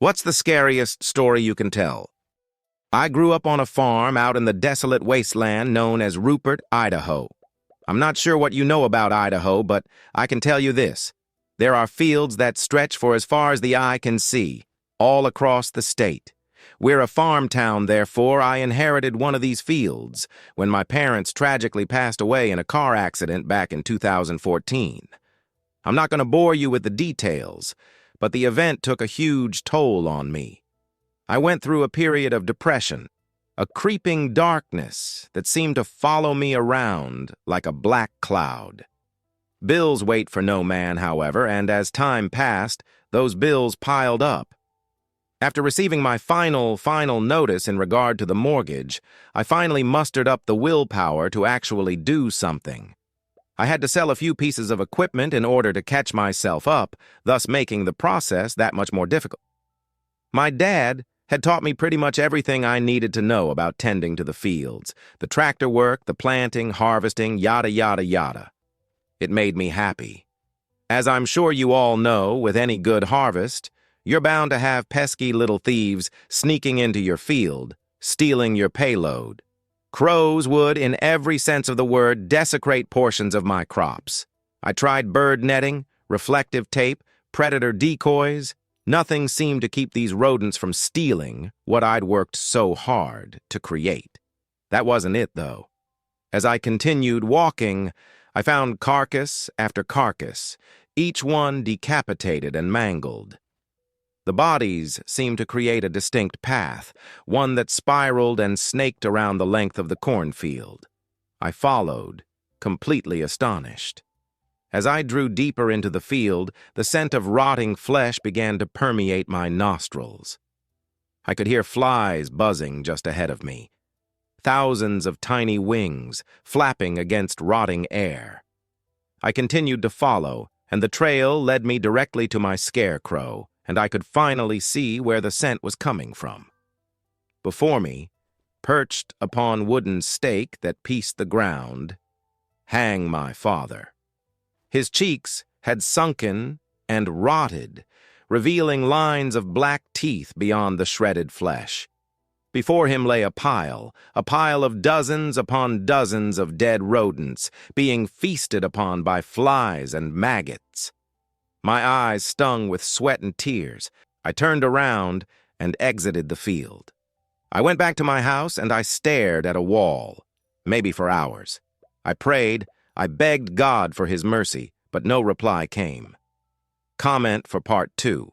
What's the scariest story you can tell? I grew up on a farm out in the desolate wasteland known as Rupert, Idaho. I'm not sure what you know about Idaho, but I can tell you this. There are fields that stretch for as far as the eye can see, all across the state. We're a farm town, therefore I inherited one of these fields when my parents tragically passed away in a car accident back in 2014. I'm not going to bore you with the details, but the event took a huge toll on me. I went through a period of depression, a creeping darkness that seemed to follow me around like a black cloud. Bills wait for no man, however, and as time passed, those bills piled up. After receiving my final notice in regard to the mortgage, I finally mustered up the willpower to actually do something. I had to sell a few pieces of equipment in order to catch myself up, thus making the process that much more difficult. My dad had taught me pretty much everything I needed to know about tending to the fields, the tractor work, the planting, harvesting, yada, yada, yada. It made me happy. As I'm sure you all know, with any good harvest, you're bound to have pesky little thieves sneaking into your field, stealing your payload. Crows would, in every sense of the word, desecrate portions of my crops. I tried bird netting, reflective tape, predator decoys. Nothing seemed to keep these rodents from stealing what I'd worked so hard to create. That wasn't it, though. As I continued walking, I found carcass after carcass, each one decapitated and mangled. The bodies seemed to create a distinct path, one that spiraled and snaked around the length of the cornfield. I followed, completely astonished. As I drew deeper into the field, the scent of rotting flesh began to permeate my nostrils. I could hear flies buzzing just ahead of me, thousands of tiny wings flapping against rotting air. I continued to follow, and the trail led me directly to my scarecrow, and I could finally see where the scent was coming from. Before me, perched upon wooden stake that pieced the ground, hang my father. His cheeks had sunken and rotted, revealing lines of black teeth beyond the shredded flesh. Before him lay a pile of dozens upon dozens of dead rodents, being feasted upon by flies and maggots. My eyes stung with sweat and tears. I turned around and exited the field. I went back to my house and I stared at a wall, maybe for hours. I prayed, I begged God for his mercy, but no reply came. Comment for Part 2.